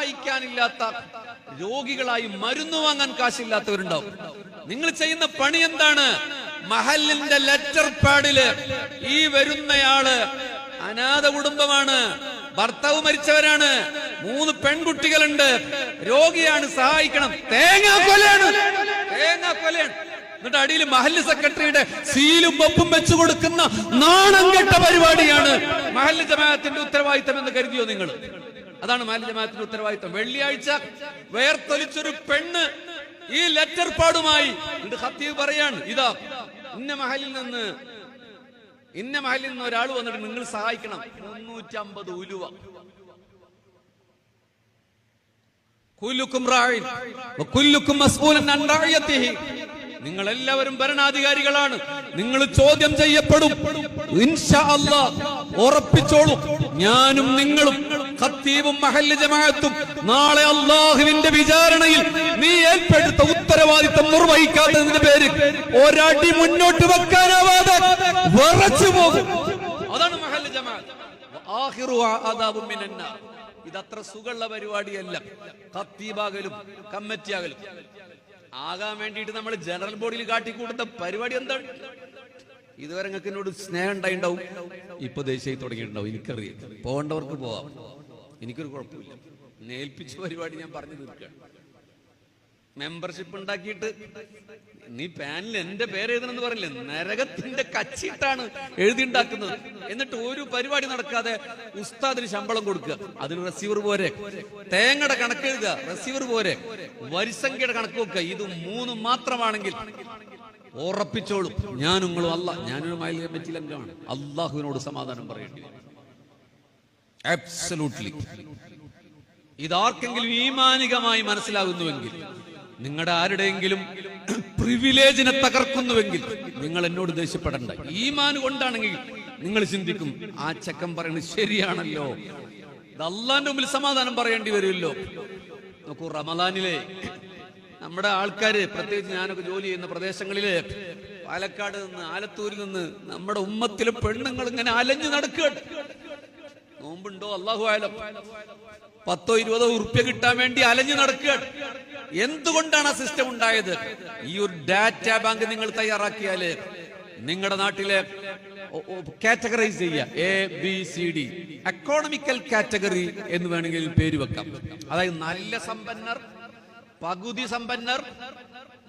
സഹായിക്കാനില്ലാത്ത രോഗികളായി മരുന്ന് വാങ്ങാൻ കാശില്ലാത്തവരുണ്ടാവും. നിങ്ങൾ ചെയ്യുന്ന പണി എന്താണ്? മഹല്ലിന്റെ ലെറ്റർ പാഡില് ഈ വരുന്നയാള് അനാഥ കുടുംബമാണ്, ഭർത്താവ് മരിച്ചവരാണ്, 3 പെൺകുട്ടികളുണ്ട്, രോഗിയാണ്, സഹായിക്കണം. തേങ്ങാക്കൊലയാണ്. എന്നിട്ട് അടിയിൽ മഹല്ല് സെക്രട്ടറിയുടെ സീലും ഒപ്പും വെച്ചു കൊടുക്കുന്ന നാണം കെട്ട പരിപാടിയാണ് മഹല്ല് ജമാഅത്തിന്റെ ഉത്തരവാദിത്തം എന്ന് കരുതിയോ നിങ്ങൾ? അതാണ് മഹല്ല് ജമാഅത്തിന്റെ ഉത്തരവാദിത്തം. വെള്ളിയാഴ്ച വേർത്തൊലിച്ചൊരു പെണ്ണ് ഈ ലെറ്റർ പാടുമായി ഖത്തീബ് പറയാണ്, ഇതാ ഇന്ന മഹലിൽ നിന്ന് ഒരാൾ വന്നിട്ട് നിങ്ങൾ സഹായിക്കണം, 350 ഉലുവ. കുല്ലുക്കും റാഇൻ വകുല്ലുക്കും മസ്ഊലൻ അൻ റഅയതിഹി. നിങ്ങൾ എല്ലാവരും ഭരണാധികാരികളാണ്, നിങ്ങൾ ചോദ്യം ചെയ്യപ്പെടും. ഇൻഷാ അല്ലാഹ് ഉറപ്പിച്ചോളൂ, ഞാനും നിങ്ങളും ഖത്തീബും മഹല്ല് ജമാഅത്തും നാളെ അല്ലാഹുവിന്റെ വിചാരണയിൽ നീ ഏൽപ്പെടുത്ത ഉത്തരവാദിത്തം നിർവഹിക്കാത്തതിന്റെ പേരിൽ ഒരടി മുന്നോട്ട് വെക്കാനാവാതെ വിറച്ചു പോകും. അതാണ് മഹല്ല് ജമാഅത്ത്. ആഖിറുഹാ അദാബും മിനന്നാർ. ഇതത്ര സുഖമുള്ള പരിപാടിയല്ല. ഖത്തീബാകലും കമ്മിറ്റിയാകലും ആകാൻ വേണ്ടിയിട്ട് നമ്മൾ ജനറൽ ബോഡിയിൽ കാട്ടിക്കൂട്ടുന്ന പരിപാടി എന്താണ്? ഇതുവരെ നിങ്ങൾക്ക് എന്നോട് സ്നേഹം ഉണ്ടായിണ്ടാവും, ഇപ്പൊ ദേശീയ തുടങ്ങിയിട്ടുണ്ടാവും. എനിക്കറിയാം, പോകേണ്ടവർക്ക് പോവാം, എനിക്കൊരു കുഴപ്പമില്ല. ഏൽപ്പിച്ച പരിപാടി ഞാൻ പറഞ്ഞു തീർക്കുകയാണ്. മെമ്പർഷിപ്പ് ഉണ്ടാക്കിയിട്ട് നീ പാനിൽ എന്റെ പേര് എഴുതണമെന്ന് പറയില്ലേ? നരകത്തിന്റെ കച്ചിട്ടാണ് എഴുതിണ്ടാക്കുന്നത്. എന്നിട്ട് ഒരു പരിപാടി നടക്കാതെ ഉസ്താദിന് ശമ്പളം കൊടുക്കുക, അതിന് റെസീവർ പോരെ. തേങ്ങയുടെ കണക്ക് എഴുതുക, റെസീവർ പോരെ. വരിസംഖ്യയുടെ കണക്ക് വെക്കുക. ഇത് 3 മാത്രമാണെങ്കിൽ ഉറപ്പിച്ചോളൂ, ഞാനും നിങ്ങളും ഞാനൊരു മഹല്ല് കമ്മിറ്റിയിൽ അംഗമാണ്, അള്ളാഹുവിനോട് സമാധാനം പറയേണ്ടി വരും. അബ്സല്യൂട്ട്ലി. ഇതാർക്കെങ്കിലും ഈമാനികമായി മനസ്സിലാകുന്നുവെങ്കിൽ, നിങ്ങളുടെ ആരുടെയെങ്കിലും പ്രിവിലേജിനെ തകർക്കുന്നുവെങ്കിൽ നിങ്ങൾ എന്നോട് ദേഷ്യപ്പെടണ്ട. ഈമാൻ കൊണ്ടാണെങ്കിൽ നിങ്ങൾ ചിന്തിക്കും, ആ ചെക്കൻ പറയുന്നത് ശരിയാണല്ലോ, ഇത് അള്ളാന്റെ മുമ്പിൽ സമാധാനം പറയേണ്ടി വരുമല്ലോ. നോക്കൂ, റമദാനിലെ നമ്മുടെ ആൾക്കാര്, പ്രത്യേകിച്ച് ഞാനൊക്കെ ജോലി ചെയ്യുന്ന പ്രദേശങ്ങളില്, പാലക്കാട് നിന്ന്, ആലത്തൂരിൽ നിന്ന് നമ്മുടെ ഉമ്മത്തിലെ പെണ്ണുങ്ങൾ ഇങ്ങനെ അലഞ്ഞു നടക്കുകയാണ്. നോമ്പുണ്ടോ അല്ലാഹു ആലം, 10-20 ഉറുപ്യ കിട്ടാൻ വേണ്ടി അലഞ്ഞു നടക്കുകയാണ്. എന്തുകൊണ്ടാണ് ആ സിസ്റ്റം ഉണ്ടായത്? ഈ ഒരു ഡാറ്റാ ബാങ്ക് നിങ്ങൾ തയ്യാറാക്കിയാല് നിങ്ങളുടെ നാട്ടിലെ കാറ്റഗറൈസ് ചെയ്യുക, ABCD, എക്കോണമിക്കൽ കാറ്റഗറി എന്ന് വേണമെങ്കിൽ പേര് വെക്കാം. അതായത് നല്ല സമ്പന്നർ, പകുതി സമ്പന്നർ,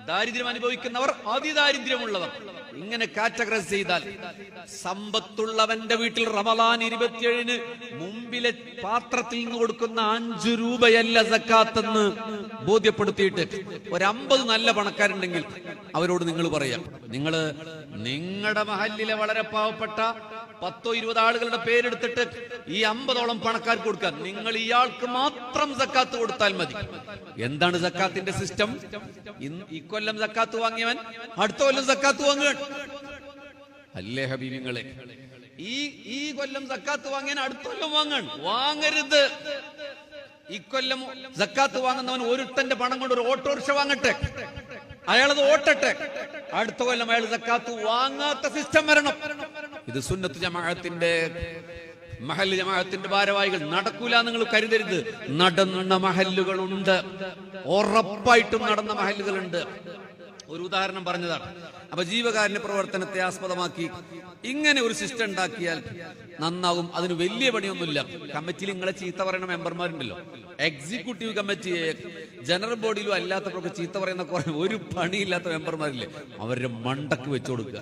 ദാരിദ്ര്യം അനുഭവിക്കുന്നവർ, അതിദാരിദ്ര്യമുള്ളവർ, ഇങ്ങനെ കാറ്റഗറൈസ് ചെയ്താൽ സമ്പത്തുള്ളവന്റെ വീട്ടിൽ റമദാൻ 27-ന് മുമ്പിലെ പാത്രത്തിൽ നിന്ന് കൊടുക്കുന്ന 5 രൂപയല്ല സക്കാത്തെന്ന് ബോധ്യപ്പെടുത്തിയിട്ട് ഒരു 50 നല്ല പണക്കാരുണ്ടെങ്കിൽ അവരോട് നിങ്ങൾ പറയാം, നിങ്ങളുടെ മഹല്ലിലെ വളരെ പാവപ്പെട്ട 10-20 ആളുകളുടെ പേരെടുത്തിട്ട് ഈ 50ഓളം പണക്കാർക്ക് കൊടുക്കാൻ, നിങ്ങൾ ഇയാൾക്ക് മാത്രം സക്കാത്ത് കൊടുത്താൽ മതി. എന്താണ് സക്കാത്തിന്റെ സിസ്റ്റം? ഇക്കൊല്ലം സക്കാത്ത് വാങ്ങിയവൻ അടുത്ത കൊല്ലം സക്കാത്ത് വാങ്ങുകയാണ്. അല്ലേ ഹബീബിങ്ങളെ? ഈ കൊല്ലം സക്കാത്ത് വാങ്ങിയവൻ അടുത്ത കൊല്ലം വാങ്ങരുത്. ഇക്കൊല്ലം സക്കാത്ത് വാങ്ങുന്നവൻ ഒരുത്തന്റെ പണം കൊണ്ട് ഒരു ഓട്ടോറിക്ഷ വാങ്ങട്ടെ, അയാളത് ഓട്ടട്ടെ, അടുത്ത കൊല്ലം അയാൾ സക്കാത്ത് വാങ്ങാത്ത സിസ്റ്റം വരണം. ഇത് സുന്നത്ത് ജമാഅത്തിന്റെ, മഹല്ല് ജമാഅത്തിന്റെ ഭാരവാഹികൾ നടക്കൂല നിങ്ങൾ കരുതരുത്. നടന്ന മഹല്ലുകളുണ്ട്, ഉറപ്പായിട്ടും നടന്ന മഹല്ലുകളുണ്ട്. ഒരു ഉദാഹരണം പറഞ്ഞതാണ്. അപ്പൊ ജീവകാരുണ്യ പ്രവർത്തനത്തെ ആസ്പദമാക്കി ഇങ്ങനെ ഒരു സിസ്റ്റം ഉണ്ടാക്കിയാൽ നന്നാവും. അതിന് വലിയ പണിയൊന്നുമില്ല. കമ്മിറ്റിയിൽ നിങ്ങളെ ചീത്ത പറയുന്ന മെമ്പർമാരുണ്ടല്ലോ, എക്സിക്യൂട്ടീവ് കമ്മിറ്റി, ജനറൽ ബോഡിയിലും അല്ലാത്തവരൊക്കെ ചീത്ത പറയുന്ന കുറെ ഒരു പണിയില്ലാത്ത മെമ്പർമാരില്ലേ, അവരുടെ മണ്ടക്ക് വെച്ചു കൊടുക്കുക.